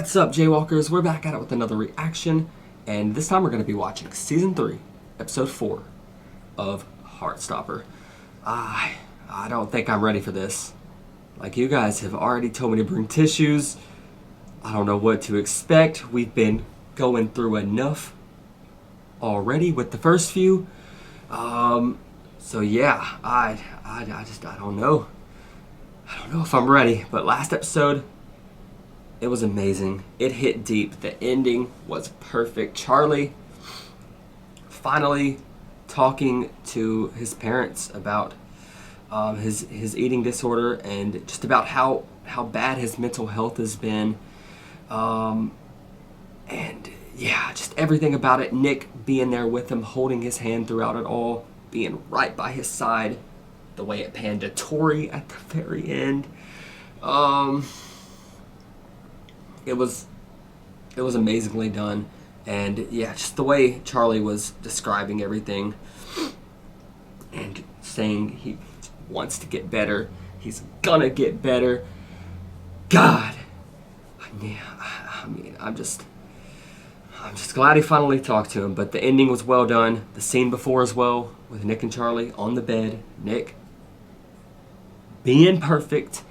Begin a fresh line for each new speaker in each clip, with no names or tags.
What's up, Jaywalkers? We're back at it with another reaction, and this time we're going to be watching Season 3, Episode 4 of Heartstopper. I don't think I'm ready for this. Like, you guys have already told me to bring tissues. I don't know what to expect. We've been going through enough already with the first few. So yeah, I don't know. I don't know if I'm ready, but last episode, it was amazing. It hit deep. The ending was perfect. Charlie finally talking to his parents about his eating disorder and just about how bad his mental health has been. And yeah, just everything about it. Nick being there with him, holding his hand throughout it all, being right by his side. The way it panned to Tori at the very end. It was amazingly done, and yeah, just the way Charlie was describing everything and saying he wants to get better, he's gonna get better. God, yeah, I mean, I'm just glad he finally talked to him. But the ending was well done. The scene before as well, with Nick and Charlie on the bed. Nick being perfect.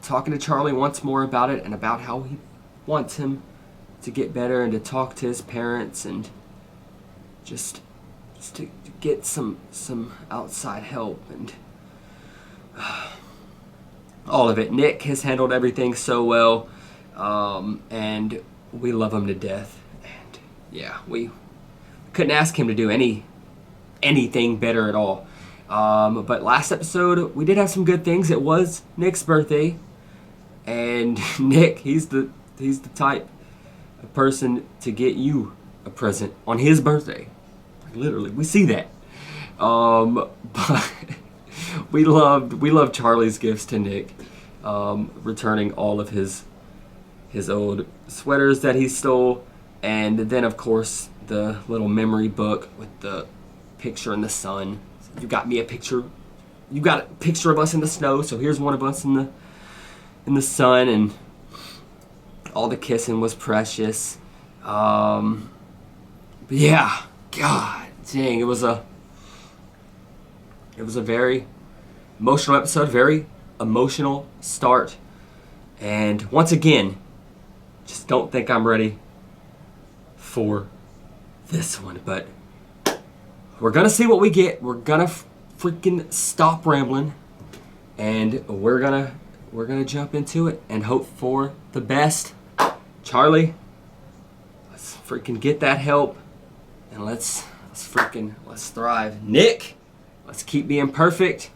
Talking to Charlie once more about it and about how he wants him to get better and to talk to his parents and just to get some outside help and all of it. Nick has handled everything so well, and we love him to death. And yeah, we couldn't ask him to do anything better at all. But last episode, we did have some good things. It was Nick's birthday. And Nick, he's the type of person to get you a present on his birthday. Like, literally, we see that. But we loved Charlie's gifts to Nick, returning all of his old sweaters that he stole, and then of course the little memory book with the picture in the sun. You got me a picture. You got a picture of us in the snow. So here's one of us in the sun, and all the kissing was precious. But yeah, God dang, it was a very emotional episode, very emotional start, and once again, just don't think I'm ready for this one. But we're gonna see what we get. We're gonna freaking stop rambling, and we're gonna jump into it and hope for the best. Charlie, let's freaking get that help, and let's thrive. Nick, let's keep being perfect.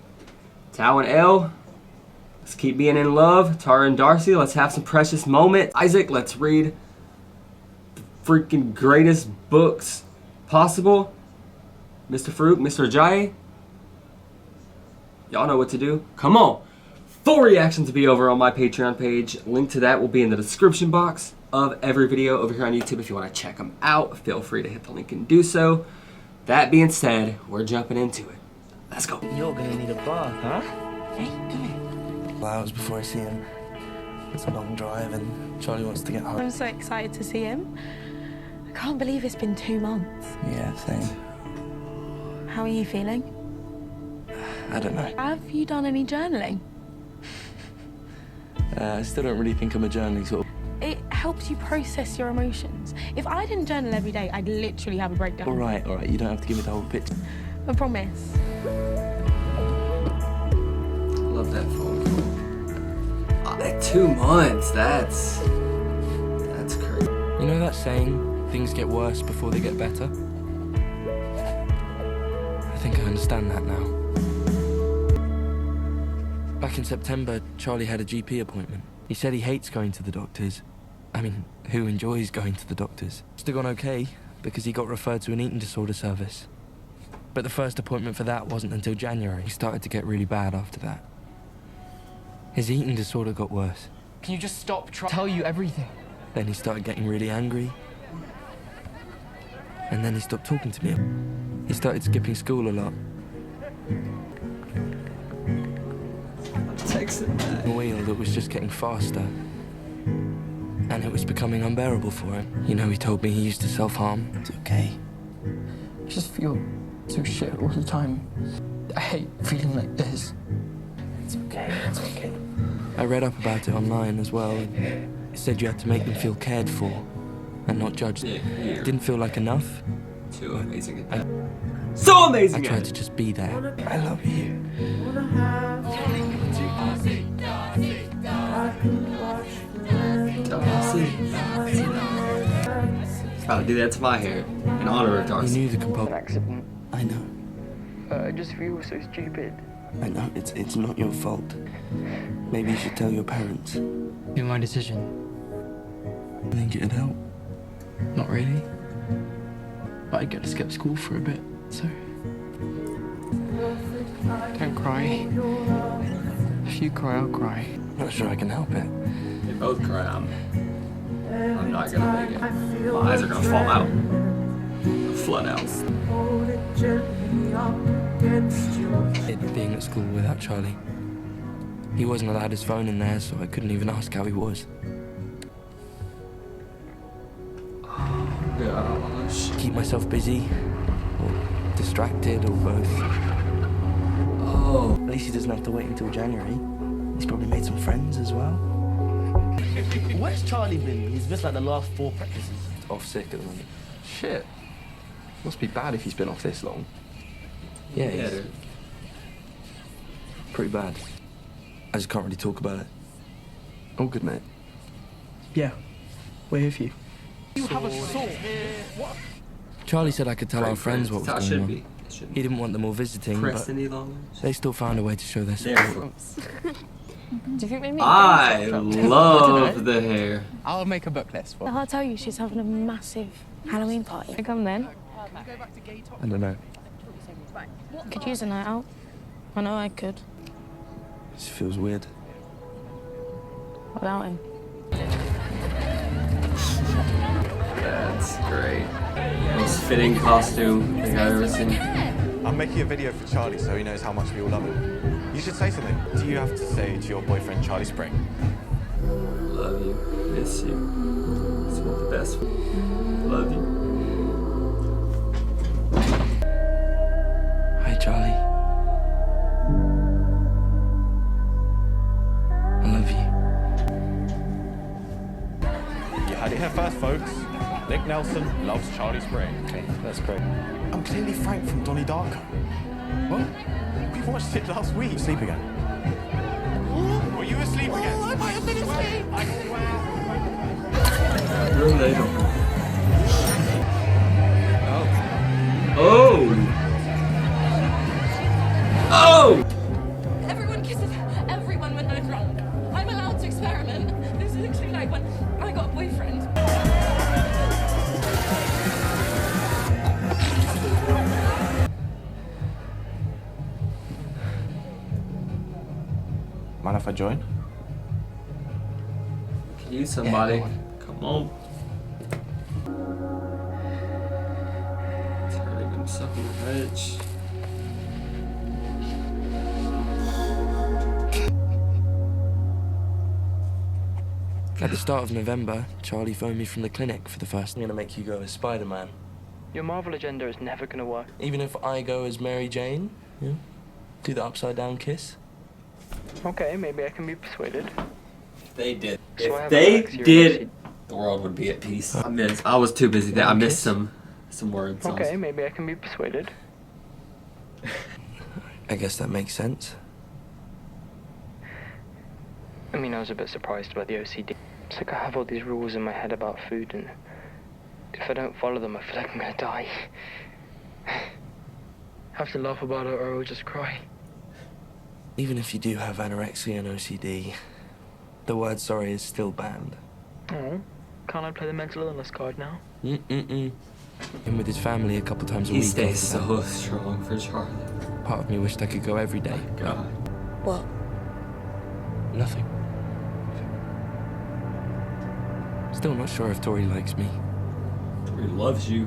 Tao and Elle, let's keep being in love. Tara and Darcy, let's have some precious moments. Isaac, let's read the freaking greatest books possible. Mr. Farouk, Mr. Ajayi, y'all know what to do. Come on. Full reactions to be over on my Patreon page. Link to that will be in the description box of every video over here on YouTube. If you want to check them out, feel free to hit the link and do so. That being said, we're jumping into it. Let's go.
You're gonna need a bath, huh? Hey, come here. Hours before I see him. It's a long drive and Charlie wants to get home.
I'm so excited to see him. I can't believe it's been 2 months.
Yeah, same.
How are you feeling?
I don't know.
Have you done any journaling?
I still don't really think I'm a journaling sort of...
It helps you process your emotions. If I didn't journal every day, I'd literally have a breakdown.
All right, you don't have to give me the whole picture.
I promise.
Love that phone call. Like 2 months, that's crazy.
You know that saying, things get worse before they get better? I think I understand that now. Back in September, Charlie had a GP appointment. He said he hates going to the doctors. I mean, who enjoys going to the doctors? Must have gone okay, because he got referred to an eating disorder service. But the first appointment for that wasn't until January. He started to get really bad after that. His eating disorder got worse.
Can you just stop trying to tell you everything?
Then he started getting really angry. And then he stopped talking to me. He started skipping school a lot.
Texting back.
A wheel that was just getting faster. And it was becoming unbearable for him. You know, he told me he used to self-harm.
It's okay.
I just feel so shit all the time. I hate feeling like this.
It's okay. It's okay.
I read up about it online as well, and it said you had to make them feel cared for and not judged.
Yeah,
It didn't feel like enough.
Too amazing at that. So
I
amazing at
tried
it.
to just be there.
I love you.
About to do that to my hair in honor of
He
Darcy.
knew the compulsion.
Accident.
I know.
I just feel so stupid.
I know. It's not your fault. Maybe you should tell your parents.
Do my decision.
I think it'd help.
Not really. But I get to skip school for a bit, so. Don't cry. If you cry, I'll cry.
Not sure I can help it.
They both cry. I'm not gonna make it. My eyes are gonna fall out. Flood out.
It being at school without Charlie. He wasn't allowed his phone in there, so I couldn't even ask how he was.
Gosh.
Keep myself busy, or distracted, or both.
Oh.
At least he doesn't have to wait until January. He's probably made some friends as well. Where's Charlie been? He's missed like the last 4 practices.
Off sick at the moment.
Shit. Must be bad if he's been off this long.
Yeah,
Yeah,
he's
dude.
pretty bad. I just can't really talk about it.
All good, mate.
Yeah, we're here for you.
Charlie said I could tell our friends what was
That's how it
going
should
on.
be. It shouldn't
He didn't want them all visiting,
press
but
any longer.
they still found a way to show their
There.
support.
Do you think maybe?
I love the hair.
I'll make a book list for
I'll tell you, she's having a massive Halloween party. I come then.
I don't know.
Could use a night out. I know I could.
It feels weird.
Without him.
That's great. Most fitting costume thing I've ever seen.
I'm making a video for Charlie so he knows how much we all love him. You should say something. Do you have to say to your boyfriend, Charlie Spring?
Love you. Miss you. It's one of the best. Love you.
Hi, Charlie. I love you.
You heard it here first, folks. Nick Nelson loves Charlie Spring.
Okay, that's great.
I'm clearly Frank from Donnie Darko. What? We watched it last week. Sleep again. Were you asleep again? I might have been asleep. I swear.
Relatable. Oh. Oh.
Everyone kisses everyone when they're drunk. I'm allowed to experiment. This is literally like when I got a boyfriend.
Mind if I join?
Can you somebody? Come on. Turning himself rich.
At the start of November, Charlie phoned me from the clinic for the first. I'm gonna make you go as Spider-Man.
Your Marvel agenda is never gonna work.
Even if I go as Mary Jane, yeah? Do the upside down kiss.
Okay, maybe I can be persuaded.
If they did.
So I
If
have a
they
Alexia
did, the world would be at peace. I was too busy there. I missed
Kiss?
some words.
Okay, maybe I can be persuaded.
I guess that makes sense.
I mean, I was a bit surprised about the OCD. It's like I have all these rules in my head about food, and if I don't follow them, I feel like I'm gonna die. I have to laugh about it or I'll just cry.
Even if you do have anorexia and OCD, the word sorry is still banned.
Oh, can't I play the mental illness card now?
Mm-mm-mm. Been with his family a couple times a
He
week.
stays
after
so strong for Charlie.
that. Part of me wished I could go every day.
God.
What?
Nothing. Still not sure if Tori likes me.
He loves you.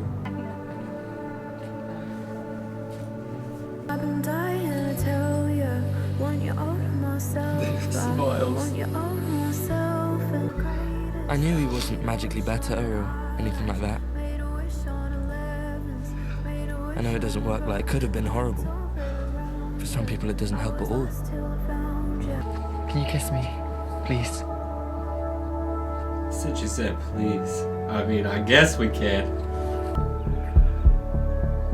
I've been dying to tell you, want you all to myself.
Smiles.
Want you all to myself and greater.
I knew he wasn't magically better or anything like that. I know it doesn't work like it could have been horrible. For some people it doesn't help at all.
Can you kiss me, please?
Since you said please, I mean, I guess we can.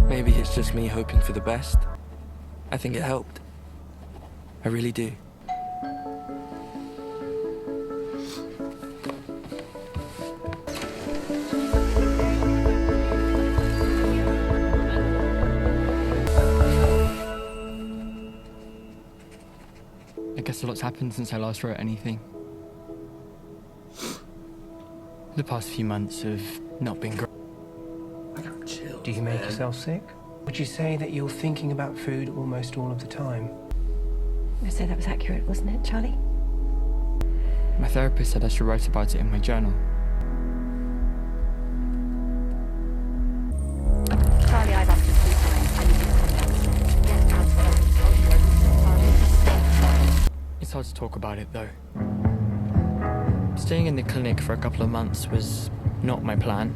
Maybe it's just me hoping for the best. I think it helped. I really do.
I guess a lot's happened since I last wrote anything. The past few months have not been great.
I got chills.
Do you make yourself sick? Would you say that you're thinking about food almost all of the time?
I'd say that was accurate, wasn't it, Charlie?
My therapist said I should write about it in my journal.
Charlie, I've asked you 3 times. I need you to get out of that.
It's hard to talk about it, though. Staying in the clinic for a couple of months was not my plan.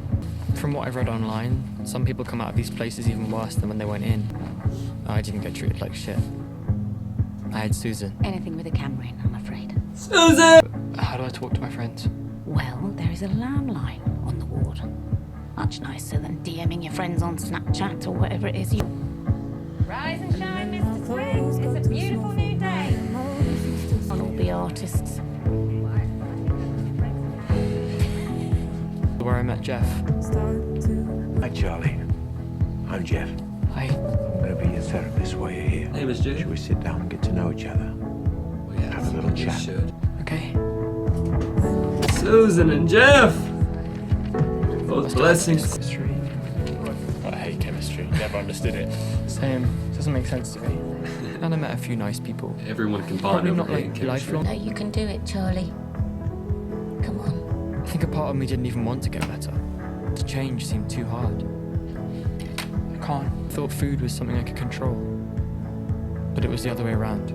From what I've read online, some people come out of these places even worse than when they went in. I didn't get treated like shit. I had Susan.
Anything with a camera in, I'm afraid.
Susan!
How do I talk to my friends?
Well, there is a landline on the ward. Much nicer than DMing your friends on Snapchat or whatever it is you...
Rise and shine, Mr. Spring. It's a beautiful new day.
Can't all be artists.
Where I met Jeff.
Hi, Charlie. I'm Jeff.
Hi.
I'm going to be your therapist while you're here.
Name is Jay.
Should we sit down and get to know each other?
Well, yeah,
Have a little
we
chat.
should.
Okay.
Susan and Jeff! Both blessings.
Chemistry.
I hate chemistry. Never understood it.
Same. Doesn't make sense to me. And I met a few nice people.
Everyone can
Probably
bond
not
over
like
chemistry.
lifelong.
No, you can do it, Charlie. Come on.
I think a part of me didn't even want to get better. To change seemed too hard. I can't. I thought food was something I could control. But it was the other way around.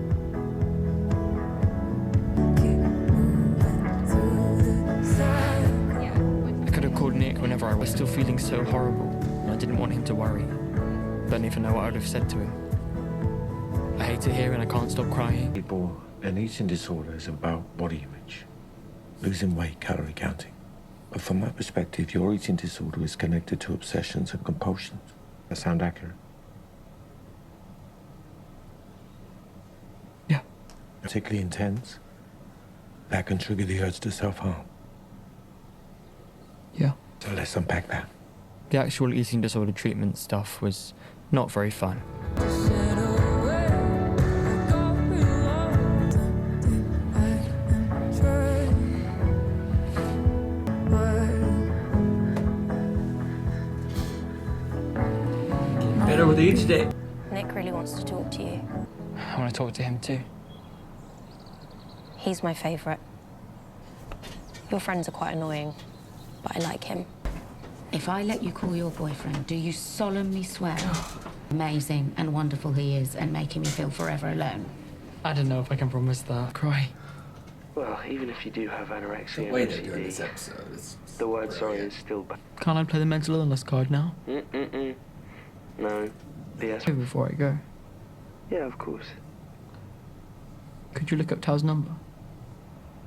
I could have called Nick whenever I was still feeling so horrible, and I didn't want him to worry. I don't even know what I would have said to him. I hate it here and I can't stop crying.
People, an eating disorder is about body image. Losing weight, calorie counting. But from my perspective, your eating disorder is connected to obsessions and compulsions. That sound accurate?
Yeah.
Particularly intense. That can trigger the urge to self-harm.
Yeah.
So let's unpack that.
The actual eating disorder treatment stuff was not very fun.
Better with each day.
Nick really wants to talk to you.
I want to talk to him too.
He's my favourite. Your friends are quite annoying, but I like him. If I let you call your boyfriend, do you solemnly swear amazing and wonderful he is and making me feel forever alone?
I don't know if I can promise that. Cry.
Well, even if you do have anorexia
The
and
way they're doing this
OCD,
episode is
the word sorry
brilliant.
is still bad.
Can't I play the mental illness card now?
No. Yes.
Before I go,
Yeah, of course.
could you look up Tao's number?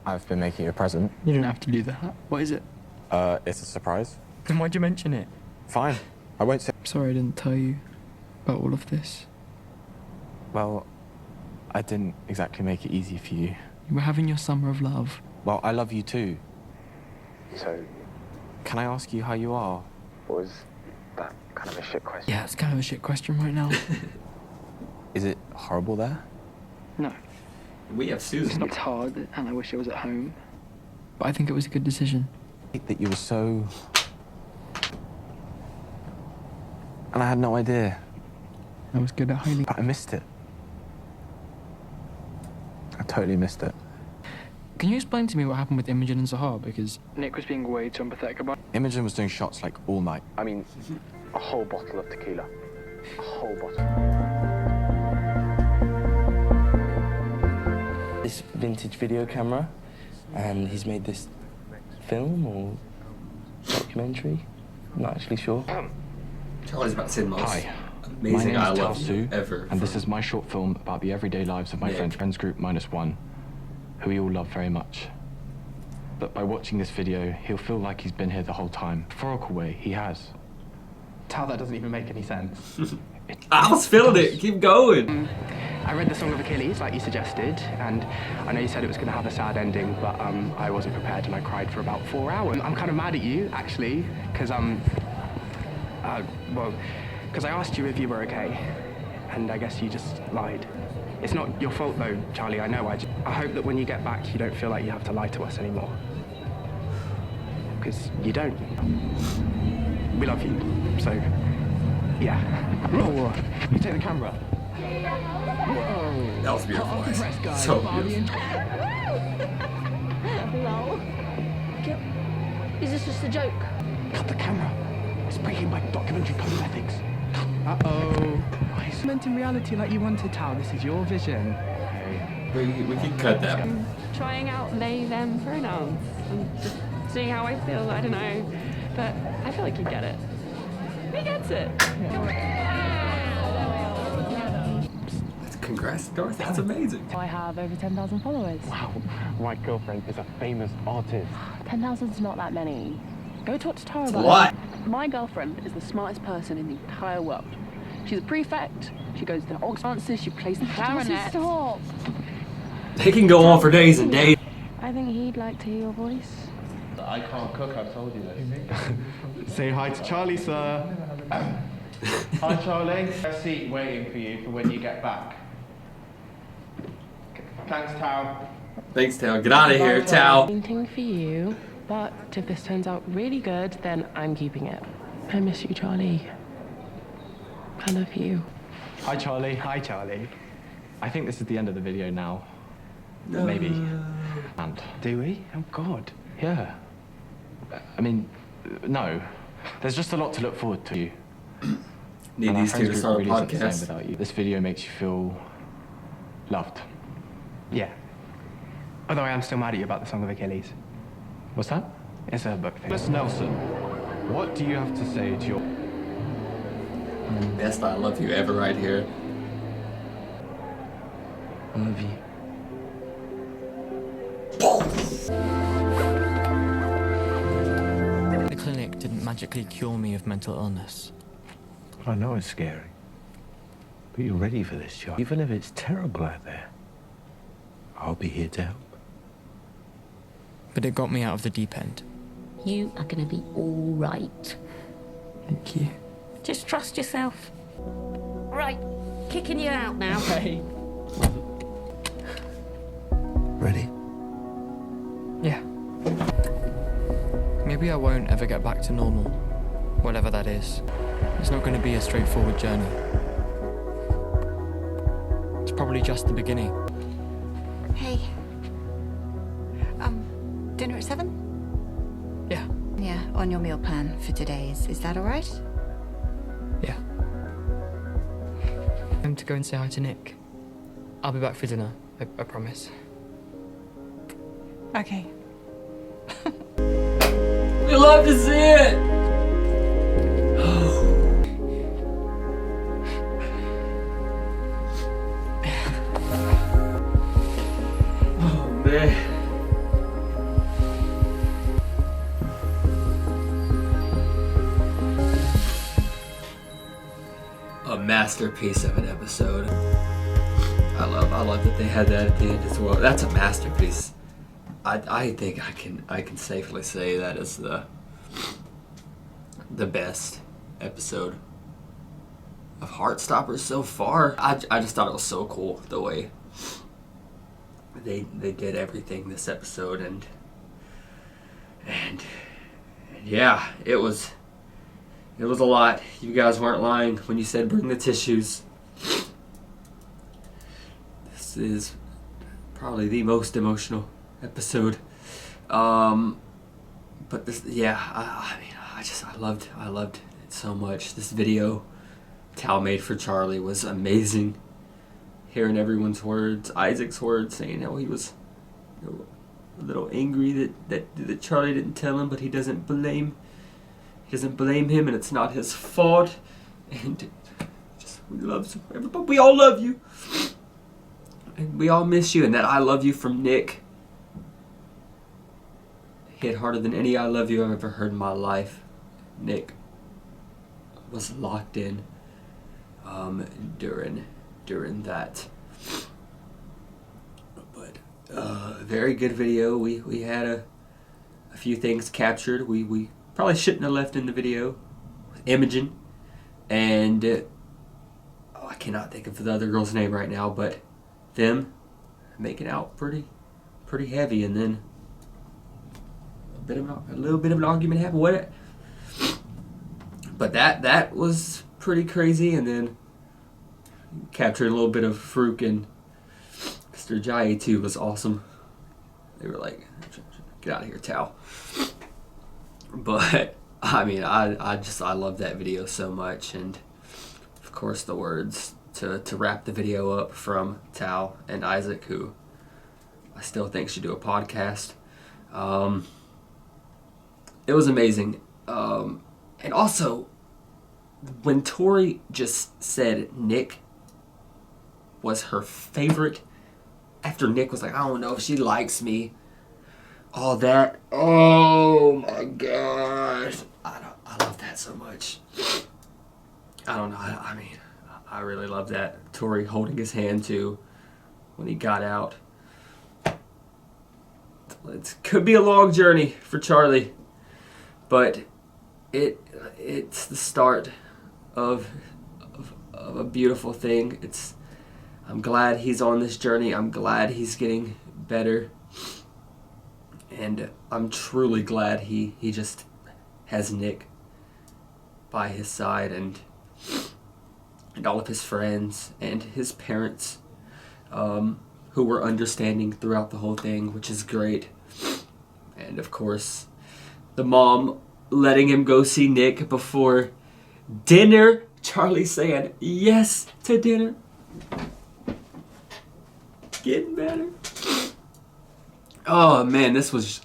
I've been making you a present.
You don't have to do that. What is it?
It's a surprise.
Then why'd you mention it?
Fine. I won't say.
I'm sorry I didn't tell you about all of this.
Well, I didn't exactly make it easy for you.
You were having your summer of love.
Well, I love you too.
So,
Can I ask you how you are?
was that kind of a shit question?
Yeah, it's kind of a shit question right now.
Is it horrible there?
No,
We have Susan.
it's hard, and I wish I was at home. But I think it was a good decision.
That you were so... And I had no idea.
I was good at hiding.
But I missed it. I totally missed it.
Can you explain to me what happened with Imogen and Sahar? Because Nick was being way too empathetic about it.
Imogen was doing shots like all night.
I mean, a whole bottle of tequila. A whole bottle. This vintage video camera, and he's made this
film or documentary. I'm not actually sure.
Charlie's about to say the most
Hi, my
amazing
name
I
is
love
Tao
you
Su,
ever.
and this is my short film about the everyday lives of my
Nick.
friends group -1, who we all love very much. But by watching this video, he'll feel like he's been here the whole time. Metaphorical way, he has.
Tao, that doesn't even make any sense.
I was feeling it. Keep going.
I read the Song of Achilles, like you suggested, and I know you said it was going to have a sad ending, but I wasn't prepared and I cried for about 4 hours. I'm kind of mad at you, actually, because because I asked you if you were okay, and I guess you just lied. It's not your fault, though, Charlie, I know. I hope that when you get back, you don't feel like you have to lie to us anymore. Because you don't. We love you, so, yeah.
Oh, you take the camera.
That was beautiful. So beautiful.
Lol. Is this just a joke?
Cut the camera. It's breaking my documentary code of ethics. Uh-oh. It's meant in reality like you wanted, Tao. This is your vision.
We can cut that.
Trying out they, them pronouns. And just seeing how I feel, I don't know. But I feel like you get it. He gets it.
Congrats, Dorothy. That's amazing.
I have over 10,000 followers.
Wow, my girlfriend is a famous artist.
10,000's not that many. Go talk to Tara about
What?
it. My girlfriend is the smartest person in the entire world. She's a prefect. She goes to Oxford dances. She plays the clarinet. Stop.
They can go on for days and days.
I think he'd like to hear your voice.
I can't cook, I've told you that. Say hi to Charlie, sir. Hi, Charlie. A seat waiting for you for when you get back. Thanks, Tao.
Thanks, Tao. Get out of here, Tao.
Painting for you, but if this turns out really good, then I'm keeping it. I miss you, Charlie. I love you.
Hi, Charlie. Hi, Charlie. I think this is the end of the video now. Maybe. And
Do we? Oh, God.
yeah. I mean, no. There's just a lot to look forward to.
Need
And our
these two to
friends
start a
group really isn't the same
podcast.
without you. This video makes you feel loved.
Yeah. Although I am still mad at you about the Song of Achilles.
What's that?
It's a book thing.
Miss Nelson, what do you have to say to your...
Best I love you ever right here.
I love you.
The clinic didn't magically cure me of mental illness.
I know it's scary, but you're ready for this, Charlie. Even if it's terrible out there, I'll be here to help.
But it got me out of the deep end.
You are going to be all right.
Thank you.
Just trust yourself. Right, kicking you out now.
Hey.
Ready?
Yeah. Maybe I won't ever get back to normal, whatever that is. It's not going to be a straightforward journey. It's probably just the beginning.
Hey. Dinner at 7?
Yeah.
Yeah, on your meal plan for today. Is that all right?
Yeah. I'm to go and say hi to Nick. I'll be back for dinner, I promise.
Okay.
We love to see it. Oh man. A masterpiece of an episode. I love that they had that at the end as well. That's a masterpiece. I think I can safely say that is the best episode of Heartstopper so far. I just thought it was so cool the way they did everything this episode, and yeah, it was a lot. You guys weren't lying when you said bring the tissues. This is probably the most emotional episode. But this, yeah, I mean, I loved it so much. This video Tal made for Charlie was amazing. Hearing everyone's words, Isaac's words, saying how he was a little angry that Charlie didn't tell him, but he doesn't blame him, and it's not his fault. And just we all love you, and we all miss you. And that I love you from Nick hit harder than any I love you I've ever heard in my life. Nick was locked in during that. But very good video. We had a few things captured. We probably shouldn't have left in the video. Imogen and I cannot think of the other girl's name right now, but them making out pretty heavy, and then a little bit of an argument happened. But that was pretty crazy, and then captured a little bit of Farouk and Mr. Jai too was awesome. They were like, "Get out of here, Tao." But I mean, I love that video so much, and of course the words to wrap the video up from Tao and Isaac, who I still think should do a podcast. It was amazing. And also, when Tori just said Nick was her favorite, after Nick was like, "I don't know if she likes me," all that, oh my gosh, I love that so much. I don't know, I mean, I really love that. Tori holding his hand too when he got out. It could be a long journey for Charlie, but it's the start of a beautiful thing. I'm glad he's on this journey. I'm glad he's getting better, and I'm truly glad he just has Nick by his side, and all of his friends and his parents, who were understanding throughout the whole thing, which is great. And of course, the mom letting him go see Nick before dinner. Charlie saying yes to dinner. Getting better. Oh man, this was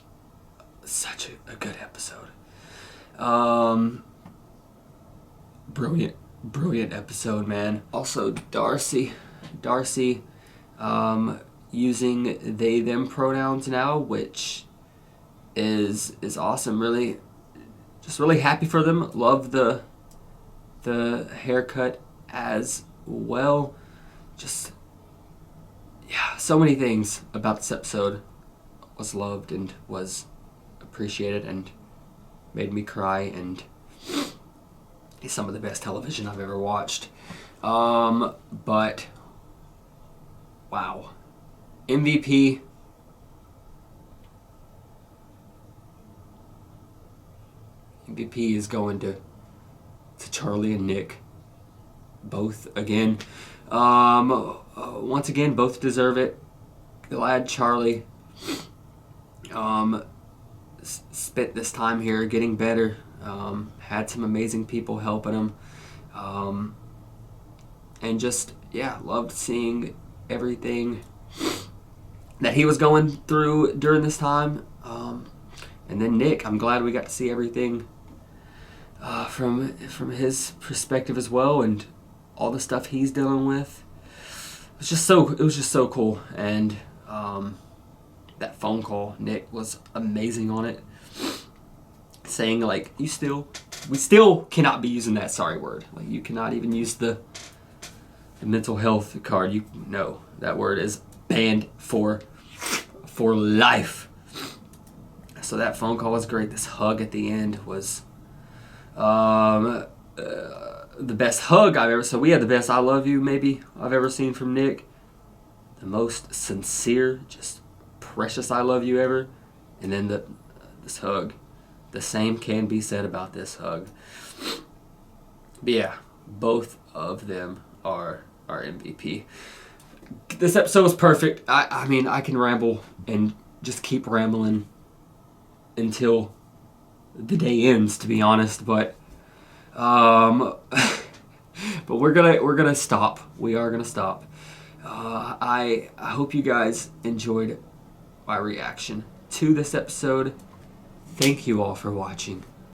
such a good episode. Brilliant episode, man. Also, Darcy, using they them pronouns now, which is awesome. Really, just really happy for them. Love the haircut as well. Just so many things about this episode was loved and was appreciated and made me cry, and is some of the best television I've ever watched. But wow, MVP. MVP is going to Charlie and Nick. Both again. Once again, both deserve it. Glad Charlie spent this time here getting better. Had some amazing people helping him. And just, loved seeing everything that he was going through during this time. And then Nick, I'm glad we got to see everything from his perspective as well, and all the stuff he's dealing with. It was just so cool. And that phone call, Nick was amazing on it, saying like, we still cannot be using that sorry word. Like, you cannot even use the mental health card. No, that word is banned for life. So that phone call was great. This hug at the end was the best hug I've ever. So we had the best "I love you" maybe I've ever seen from Nick. The most sincere, just precious "I love you" ever. And then this hug. The same can be said about this hug. But yeah, both of them are MVP. This episode was perfect. I mean, I can ramble and just keep rambling until the day ends, to be honest, but we're gonna stop. We are gonna stop. I hope you guys enjoyed my reaction to this episode. Thank you all for watching.